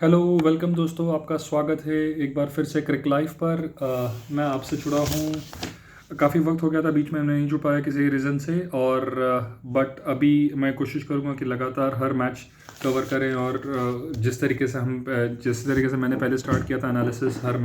Hello welcome दोस्तों, आपका स्वागत है एक बार फिर से क्रिक लाइफ पर। मैं आपसे जुड़ा हूँ। काफ़ी वक्त हो गया था, बीच में नहीं जुड़ पाया किसी रीज़न से, और बट अभी मैं कोशिश करूँगा कि लगातार हर मैच कवर करें। और जिस तरीके से मैंने पहले स्टार्ट किया था एनालिसिस, हर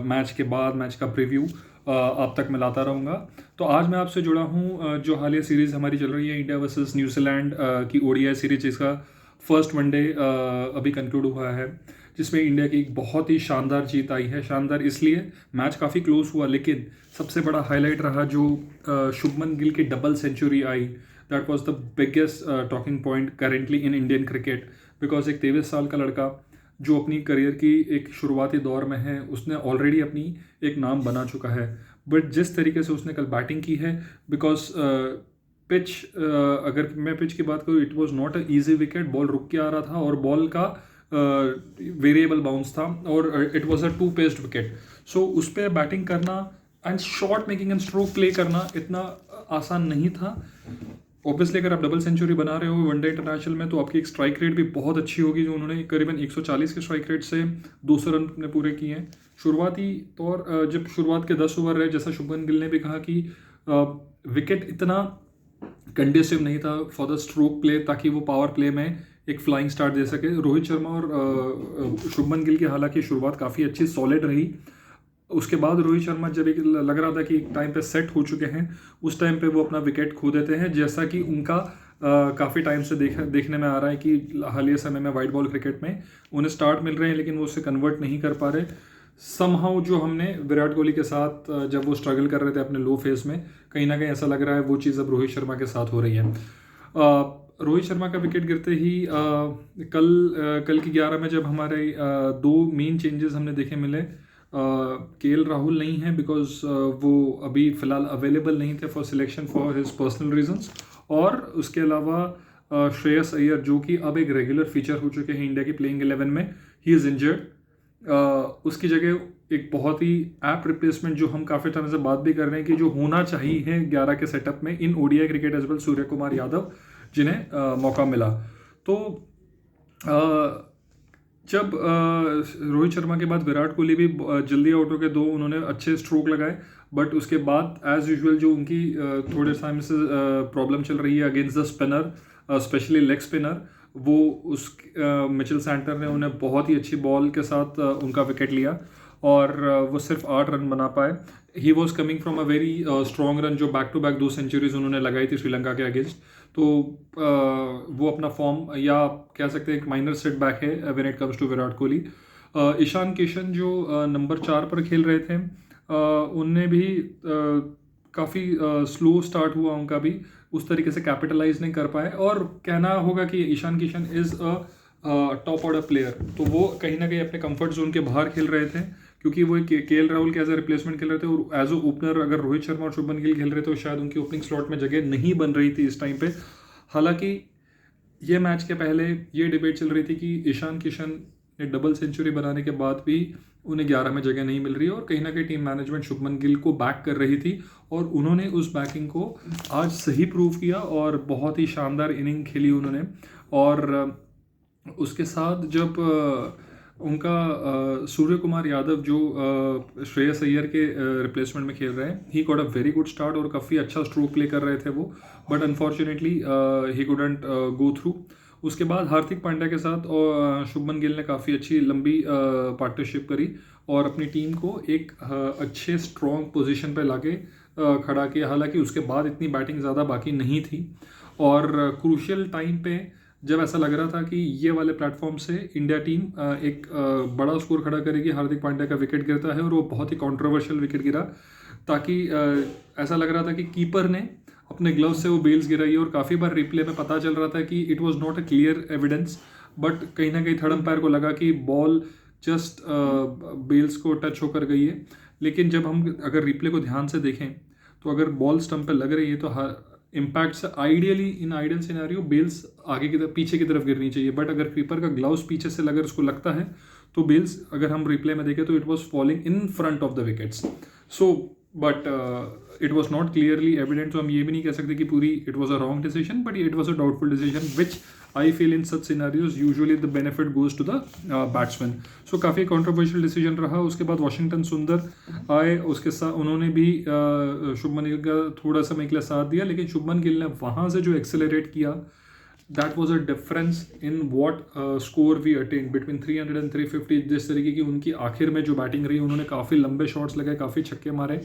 मैच के बाद मैच का प्रीव्यू आप तक मैं लाता रहूँगा। तो आज मैं आपसे जुड़ा हूँ जो हालिया सीरीज़ हमारी चल रही है, इंडिया वर्सेस न्यूजीलैंड की ओडीआई सीरीज, जिसका फर्स्ट वनडे अभी कंक्लूड हुआ है, जिसमें इंडिया की एक बहुत ही शानदार जीत आई है। शानदार इसलिए, मैच काफ़ी क्लोज हुआ, लेकिन सबसे बड़ा हाईलाइट रहा जो शुभमन गिल की डबल सेंचुरी आई। That was the biggest talking point currently in Indian cricket, because एक 23 साल का लड़का जो अपनी करियर की एक शुरुआती दौर में है, उसने ऑलरेडी अपनी एक नाम बना चुका है। बट जिस तरीके से उसने कल बैटिंग की है, बिकॉज पिच, अगर मैं पिच की बात करूँ, it was not a easy wicket. Ball रुक के आ रहा था और बॉल का वेरिएबल बाउंस था, और it was a two paced wicket. So उस पर बैटिंग करना and shot making and stroke play करना इतना आसान नहीं था। ऑब्वियसली अगर आप डबल सेंचुरी बना रहे हो वनडे इंटरनेशनल में, तो आपकी एक स्ट्राइक रेट भी बहुत अच्छी होगी, जो उन्होंने करीबन 140 के स्ट्राइक रेट से 200 रन ने पूरे किए हैं। शुरुआती तौर जब शुरुआत के 10 ओवर रहे, जैसा शुभमन गिल ने भी कहा कि विकेट इतना कंडीसिव नहीं था फॉर द स्ट्रोक प्ले, ताकि वो पावर प्ले में एक फ्लाइंग स्टार्ट दे सके। रोहित शर्मा और शुभमन गिल की हालांकि शुरुआत काफ़ी अच्छी सॉलिड रही। उसके बाद रोहित शर्मा जब एक लग रहा था कि एक टाइम पे सेट हो चुके हैं, उस टाइम पे वो अपना विकेट खो देते हैं, जैसा कि उनका काफ़ी टाइम से देखने में आ रहा है कि हालिया समय में वाइट बॉल क्रिकेट में उन्हें स्टार्ट मिल रहे हैं, लेकिन वो उससे कन्वर्ट नहीं कर पा रहे। समहाउ जो हमने विराट कोहली के साथ जब वो स्ट्रगल कर रहे थे अपने लो फेज में, कहीं ना कहीं ऐसा लग रहा है वो चीज़ अब रोहित शर्मा के साथ हो रही है। रोहित शर्मा का विकेट गिरते ही कल की 11 में जब हमारे दो मेन चेंजेस हमने देखे मिले। केएल राहुल नहीं है, बिकॉज वो अभी फ़िलहाल अवेलेबल नहीं थे for selection for his personal reasons. और उसके अलावा श्रेयस अय्यर, जो कि अब एक रेगुलर फीचर हो चुके हैं इंडिया की प्लेइंग 11 में, ही इज़ इंजर्ड। उसकी जगह एक बहुत ही ऐप रिप्लेसमेंट, जो हम काफ़ी टाइम से बात भी कर रहे हैं कि जो होना चाहिए 11 के सेटअप में in ODI cricket as well, Suryakumar Yadav, जिन्हें मौका मिला। तो जब रोहित शर्मा के बाद विराट कोहली भी जल्दी आउट हो गए, दो उन्होंने अच्छे स्ट्रोक लगाए, बट उसके बाद एज यूजुअल जो उनकी थोड़े टाइम से प्रॉब्लम चल रही है against the spinner, specially leg spinner, वो उस मिचेल सैंटनर ने उन्हें बहुत ही अच्छी बॉल के साथ उनका विकेट लिया, और वो सिर्फ 8 रन बना पाए। He was coming from a very strong run, जो बैक टू बैक 2 सेंचुरीज उन्होंने लगाई थी श्रीलंका के अगेंस्ट। तो वो अपना फॉर्म, या आप कह सकते हैं एक माइनर सेटबैक है when it comes to Virat Kohli. Ishan Kishan जो नंबर 4 पर खेल रहे थे, उनने भी काफ़ी स्लो स्टार्ट हुआ उनका भी, उस तरीके से कैपिटलाइज नहीं कर पाए। और कहना होगा कि Ishan Kishan is a top order player, तो वो कहीं ना कहीं अपने कंफर्ट जोन के बाहर खेल रहे थे, क्योंकि वो केएल राहुल के एज ए रिप्लेसमेंट खेल रहे थे, और एज ए ओपनर अगर रोहित शर्मा और शुभमन गिल खेल रहे थे, तो शायद उनकी ओपनिंग स्लॉट में जगह नहीं बन रही थी इस टाइम पे। हालांकि ये मैच के पहले ये डिबेट चल रही थी कि ईशान किशन ने डबल सेंचुरी बनाने के बाद भी उन्हें 11 में जगह नहीं मिल रही, और कहीं ना कहीं टीम मैनेजमेंट शुभमन गिल को बैक कर रही थी, और उन्होंने उस बैकिंग को आज सही प्रूव किया, और बहुत ही शानदार इनिंग खेली उन्होंने। और उसके साथ जब उनका सूर्य कुमार यादव, जो श्रेयस अय्यर के रिप्लेसमेंट में खेल रहे हैं, he got a very good start, और काफ़ी अच्छा स्ट्रोक प्ले कर रहे थे वो, but unfortunately he couldn't go through. उसके बाद हार्दिक पांड्या के साथ और शुभमन गिल ने काफ़ी अच्छी लंबी पार्टनरशिप करी, और अपनी टीम को एक अच्छे स्ट्रॉन्ग पोजीशन पे लाके खड़ा किया। हालांकि उसके बाद इतनी बैटिंग ज़्यादा बाकी नहीं थी, और क्रूशियल टाइम पे जब ऐसा लग रहा था कि ये वाले प्लेटफॉर्म से इंडिया टीम एक बड़ा स्कोर खड़ा करेगी, हार्दिक पांड्या का विकेट गिरता है, और वो बहुत ही कंट्रोवर्शियल विकेट गिरा, ताकि ऐसा लग रहा था कि कीपर ने अपने ग्लव से वो बेल्स गिराई, और काफ़ी बार रिप्ले में पता चल रहा था कि it was not a clear evidence, but कहीं ना कहीं थर्ड अंपायर को लगा कि बॉल जस्ट बेल्स को टच होकर गई है। लेकिन जब हम अगर रिप्ले को ध्यान से देखें, तो अगर बॉल स्टंप पे लग रही है, तो इम्पैक्ट से आइडियली इन आइडियल सिनेरियो बेल्स आगे की तरफ, पीछे की तरफ गिरनी चाहिए, बट अगर कीपर का ग्लव्स पीछे से अगर उसको लगता है, तो बेल्स अगर हम रिप्ले में देखें, तो it was falling in front of the wickets. So but it was not clearly evident, तो हम ये भी नहीं कह सकते कि पूरी it was a wrong decision, but it was a doubtful decision which I feel in such scenarios usually the benefit goes to the batsman. So काफ़ी कॉन्ट्रोवर्शियल डिसीजन रहा. उसके बाद वाशिंगटन सुंदर आए, उसके साथ उन्होंने भी शुभमन गिल का थोड़ा समय के लिए साथ दिया, लेकिन शुभमन गिल ने वहाँ से जो एक्सेलरेट किया, that was a difference in what score we attain between 300 and 350. जिस तरीके की उनकी आखिर में जो बैटिंग रही, उन्होंने काफ़ी लंबे शॉट्स लगाए, काफ़ी छक्के मारे,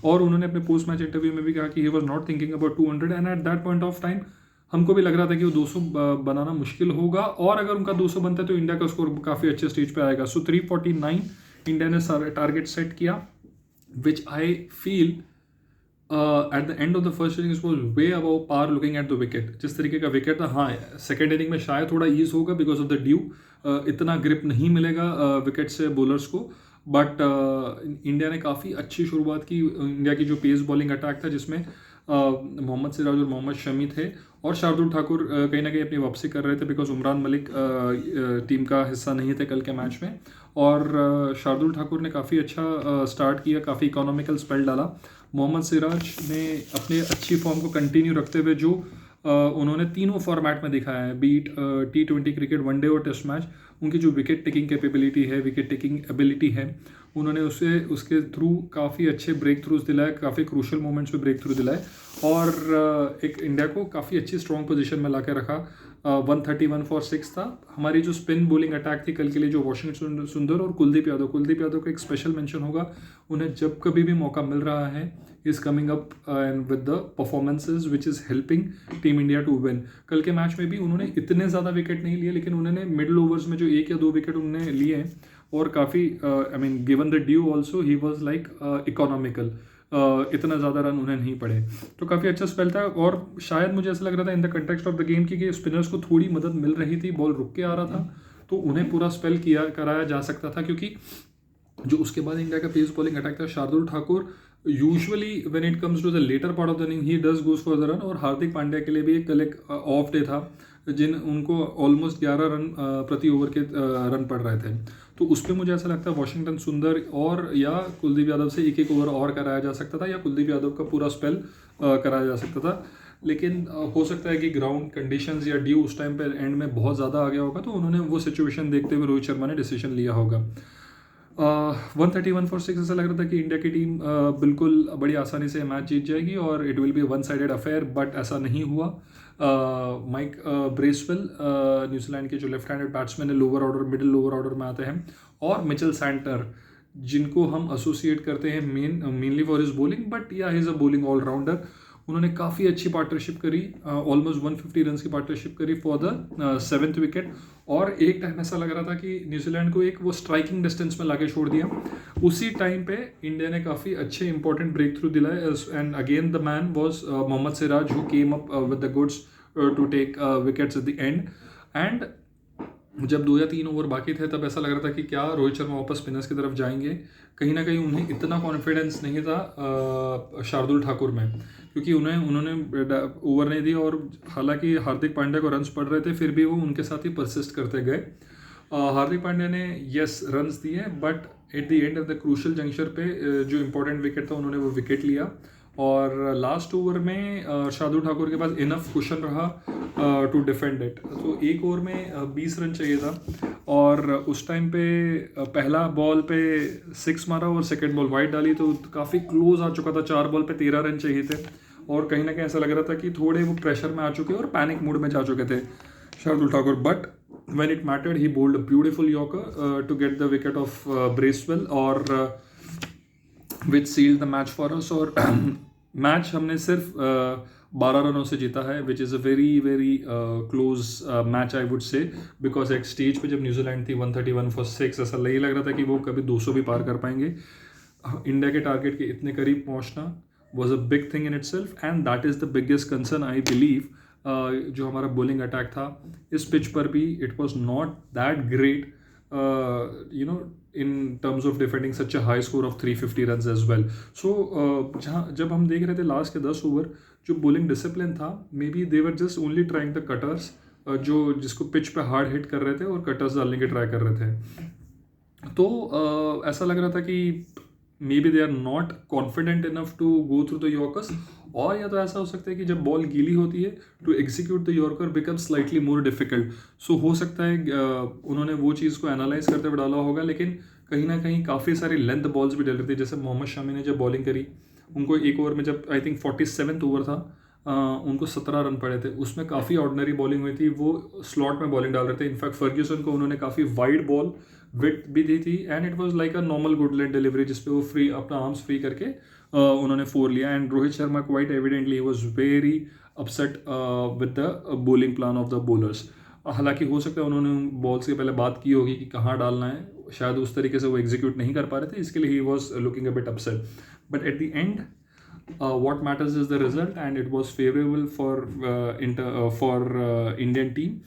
और उन्होंने अपने पोस्ट मैच इंटरव्यू में भी कहा कि he was not thinking about 200. And at that point of time हमको भी लग रहा था कि वो 200 बनाना मुश्किल होगा, और अगर उनका 200 बनता है तो इंडिया का स्कोर काफ़ी अच्छे स्टेज पे आएगा. सो 349 इंडिया ने टारगेट सेट किया, which I feel at the end of the first innings was way above par looking at the wicket. जिस तरीके का विकेट था, हाँ सेकेंड इनिंग में शायद थोड़ा ईज होगा बिकॉज ऑफ द ड्यू, इतना ग्रिप नहीं मिलेगा विकेट से बॉलर्स को, बट इंडिया ने काफ़ी अच्छी शुरुआत की. इंडिया की जो पेस बॉलिंग अटैक था, जिसमें मोहम्मद सिराज और मोहम्मद शमी थे, और शार्दुल ठाकुर कहीं ना कहीं अपनी वापसी कर रहे थे बिकॉज उमरान मलिक टीम का हिस्सा नहीं थे कल के मैच में, और शार्दुल ठाकुर ने काफ़ी अच्छा स्टार्ट किया, काफ़ी इकोनॉमिकल स्पेल डाला. मोहम्मद सिराज ने अपने अच्छी फॉर्म को कंटिन्यू रखते हुए जो उन्होंने तीनों फॉर्मेट में दिखाया है, बीट T20 क्रिकेट, वनडे और टेस्ट मैच, उनकी जो विकेट टेकिंग कैपेबिलिटी है, विकेट टेकिंग एबिलिटी है, उन्होंने उसके थ्रू काफ़ी अच्छे ब्रेक थ्रूज दिलाए, काफ़ी क्रूशल मोमेंट्स पे ब्रेक थ्रू दिलाए, और एक इंडिया को काफ़ी अच्छी स्ट्रॉन्ग पोजीशन में ला के रखा. 131 फॉर 6 था. हमारी जो स्पिन बॉलिंग अटैक थी कल के लिए, जो वाशिंगटन सुंदर और कुलदीप यादव का एक स्पेशल मेंशन होगा. उन्हें जब कभी भी मौका मिल रहा है, is coming up and with the performances which is helping team India to win. कल के मैच में भी उन्होंने इतने ज़्यादा विकेट नहीं लिए, लेकिन उन्होंने मिडिल ओवर्स में जो 1 या 2 विकेट उन्होंने लिए हैं, और काफ़ी I mean given the due also he was like economical. इतना ज़्यादा रन उन्हें नहीं पड़े, तो काफ़ी अच्छा स्पेल था. और शायद मुझे ऐसा लग रहा था in the context of the game कि स्पिनर्स को थोड़ी मदद मिल रही थी, बॉल रुक के आ रहा था, तो उन्हें पूरा स्पेल कराया जा सकता था, क्योंकि जो उसके बाद इंडिया का पेस बॉलिंग अटैक था, Shardul Thakur usually when it comes to the latter part of the innings he does goes for the run, और हार्दिक पांड्या के लिए भी एक ऑफ डे था, उनको ऑलमोस्ट 11 रन प्रति ओवर के रन पड़ रहे थे. तो उस पर मुझे ऐसा लगता है वाशिंगटन सुंदर और या कुलदीप यादव से एक ओवर और कराया जा सकता था, या कुलदीप यादव का पूरा स्पेल कराया जा सकता था. लेकिन हो सकता है कि ग्राउंड कंडीशंस या ड्यू उस टाइम पे एंड में बहुत ज़्यादा आ गया होगा, तो उन्होंने वो सिचुएशन देखते हुए रोहित शर्मा ने डिसीजन लिया होगा. 131 फॉर 6 ऐसा लग रहा था कि इंडिया की टीम बिल्कुल बड़ी आसानी से मैच जीत जाएगी और it will be one sided affair, but ऐसा नहीं हुआ. माइक ब्रेसवेल न्यूजीलैंड के जो लेफ्ट हैंडेड बैट्समैन है, lower order middle lower order में आते हैं, और मिचेल सैंटनर, जिनको हम एसोसिएट करते हैं mainly for his bowling, but yeah he is a bowling allrounder. उन्होंने काफ़ी अच्छी पार्टनरशिप करी, ऑलमोस्ट 150 रन की पार्टनरशिप करी फॉर द 7th विकेट. और एक टाइम ऐसा लग रहा था कि न्यूजीलैंड को एक वो स्ट्राइकिंग डिस्टेंस में लाके छोड़ दिया. उसी टाइम पे इंडिया ने काफ़ी अच्छे इंपॉर्टेंट ब्रेक थ्रू दिलाए, and again the man was Mohammed Siraj who came up with the goods to take wickets at the end. And जब 2 या 3 ओवर बाकी थे, तब ऐसा लग रहा था कि क्या रोहित शर्मा वापस स्पिनर्स की तरफ जाएंगे. कहीं ना कहीं उन्हें इतना कॉन्फिडेंस नहीं था शार्दुल ठाकुर में, क्योंकि उन्होंने ओवर नहीं दिया, और हालांकि हार्दिक पांड्या को रन्स पड़ रहे थे, फिर भी वो उनके साथ ही परसिस्ट करते गए. हार्दिक पांड्या ने यस रन्स दिए, but at the end of the crucial junction पे जो इंपॉर्टेंट विकेट था, उन्होंने वो विकेट लिया. और लास्ट ओवर में शार्दुल ठाकुर के पास इनफ कुशन रहा टू डिफेंड इट. तो एक ओवर में 20 रन चाहिए था, और उस टाइम पे पहला बॉल पे 6 मारा और सेकंड बॉल वाइड डाली, तो काफ़ी क्लोज आ चुका था. 4 बॉल पे 13 रन चाहिए थे, और कहीं ना कहीं ऐसा लग रहा था कि थोड़े वो प्रेशर में आ चुके और पैनिक मूड में जा चुके थे Shardul Thakur. But when it mattered he bowled a beautiful yorker to get the wicket of Bracewell, और which sealed the match for us. और मैच हमने सिर्फ 12 रनों से जीता है, which is a very very close match I would say, because एक stage पे जब न्यूजीलैंड थी 131 फॉर 6, ऐसा नहीं लग रहा था कि वो कभी 200 भी पार कर पाएंगे. इंडिया के टारगेट के इतने करीब पहुंचना was a big thing in it self, and that is the biggest concern I believe. जो हमारा बॉलिंग अटैक था इस पिच पर भी, it was not that great in terms of defending such a high score of 350 runs as well. So जब हम देख रहे थे लास्ट के 10 ओवर, जो बॉलिंग डिसिप्लिन था, may be they were just only trying the cutters, जिसको pitch पे हार्ड हिट कर रहे थे और कटर्स डालने के ट्राई कर रहे थे. तो ऐसा लग रहा था कि maybe they are not confident enough to go through the yorkers, और या तो ऐसा हो सकता है कि जब बॉल गीली होती है to execute the yorker become slightly more difficult. So हो सकता है उन्होंने वो चीज़ को एनालाइज करते हुए डाला होगा, लेकिन कहीं ना कहीं काफ़ी सारी लेंथ बॉल्स भी डल रही थी। जैसे मोहम्मद शमी ने जब बॉलिंग करी, उनको एक ओवर में जब आई थिंक 47th ओवर था, उनको 17 रन पड़े थे, उसमें काफ़ी ऑर्डिनरी बॉलिंग हुई थी। वो स्लॉट में बॉलिंग डाल रहे थे। इनफैक्ट फर्ग्यूसन को उन्होंने काफ़ी वाइड बॉल विथ भी दी थी, and it was like a normal good let delivery जिसपे वो फ्री अपना आर्म्स फ्री करके उन्होंने 4 लिया। And Rohit Sharma quite evidently he was very upset with the bowling plan of the bowlers. हालांकि हो सकता है उन्होंने बॉल्स के पहले बात की होगी कि कहाँ डालना है, शायद उस तरीके से वो एग्जीक्यूट नहीं कर पा रहे थे, इसके लिए he was looking a bit upset. But at the and what matters is the result, and it was favorable for Indian team,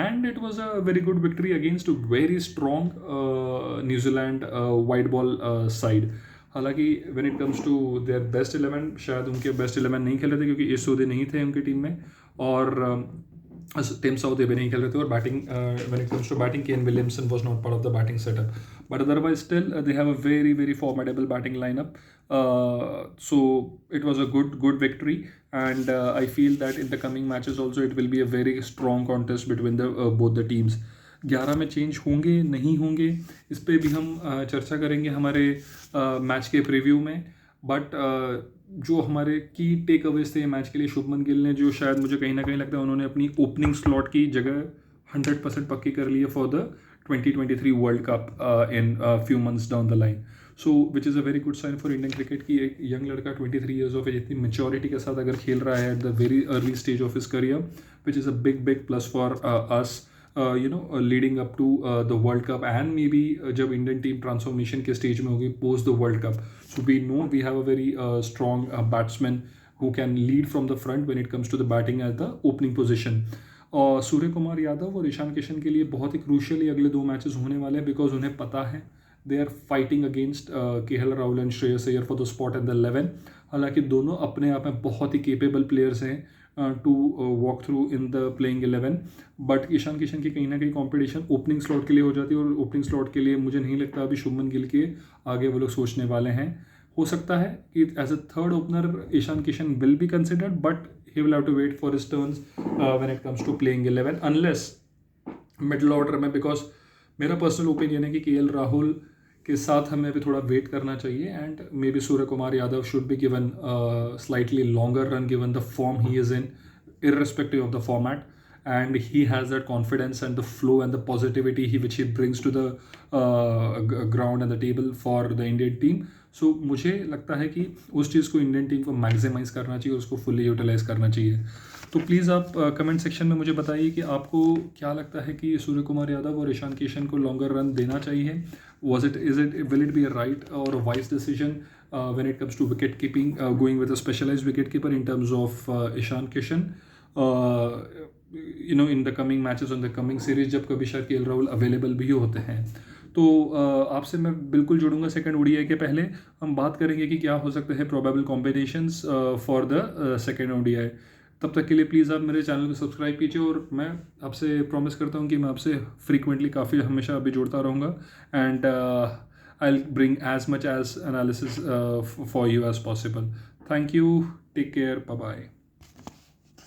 and it was a very good victory against a very strong New Zealand white ball side. हालांकि when it comes to their best 11, शायद उनके best 11 नहीं खेल रहे थे क्योंकि इस सौदे नहीं थे उनकी टीम में, और टीम साउथ भी नहीं खेल रहे थे, और batting when it comes to batting Kane Williamson was not part of the batting setup, but otherwise still they have a very very formidable batting lineup. So it was a good victory, and I feel that in the coming matches also it will be a very strong contest between the both the teams. 11 में change होंगे नहीं होंगे इस पे भी हम चर्चा करेंगे हमारे मैच के प्रीव्यू में. बट जो हमारे की टेक अवेज थे मैच के लिए, शुभमन गिल ने जो शायद मुझे कहीं ना कहीं लगता है उन्होंने अपनी ओपनिंग स्लॉट की जगह 100% पक्की कर ली है for the 2023 world cup in few months down the line. So which is a very good sign for Indian cricket की एक यंग लड़का 23 ईयर्स ऑफ एज इतनी मेच्योरिटी के साथ अगर खेल रहा है at the very early stage of his career, which is a big big plus for us leading up to the world cup, and maybe जब इंडियन टीम ट्रांसफॉर्मेशन के stage में होगी post the world cup. So we know we have a very strong batsman who can lead from the front when it comes to the batting at the opening position. और सूर्य कुमार यादव और ईशान किशन के लिए बहुत ही crucial अगले 2 matches होने वाले हैं, because उन्हें पता है they are fighting against KL Rahul and Shreyas Iyer for the spot in the 11. हालांकि दोनों अपने आप में बहुत ही केपेबल प्लेयर्स हैं to walk through in the playing 11, but Ishan Kishan की कहीं ना कहीं कॉम्पिटिशन ओपनिंग स्लॉट के लिए हो जाती है, और ओपनिंग स्लॉट के लिए मुझे नहीं लगता अभी शुभमन गिल के आगे वो लोग सोचने वाले हैं. हो सकता है कि as a third opener Ishan Kishan will be considered, but he will have to wait for his turns when it comes to playing 11 unless middle order में, बिकॉज मेरा पर्सनल ओपिनियन है कि केएल राहुल के साथ हमें अभी थोड़ा वेट करना चाहिए, and may be Surya Kumar Yadav should be given slightly longer run given the form he is in irrespective of the format, and he has that confidence and the flow and the positivity which he brings to the ground and the table for the Indian team. So मुझे लगता है कि उस चीज़ को Indian team को maximise करना चाहिए, उसको फुल्ली यूटिलाइज करना चाहिए. तो प्लीज़ आप कमेंट सेक्शन में मुझे बताइए कि आपको क्या लगता है कि सूर्य कुमार यादव और ईशान किशन को लॉन्गर रन देना चाहिए. Will it be a right or a wise decision when it comes to wicket keeping, going with a specialized wicket keeper in terms of Ishan Kishan, in the coming matches on the coming series, जब कभी शायद KL Rahul available भी होते हैं. तो आपसे मैं बिल्कुल जुड़ूंगा सेकंड ओडीआई के पहले. हम बात करेंगे कि क्या हो सकते हैं probable combinations for the second ODI. तब तक के लिए प्लीज़ आप मेरे चैनल को सब्सक्राइब कीजिए, और मैं आपसे प्रॉमिस करता हूँ कि मैं आपसे फ्रीक्वेंटली काफ़ी हमेशा अभी जुड़ता रहूँगा, and I will bring as much as analysis for you as possible. Thank you, take care, bye bye.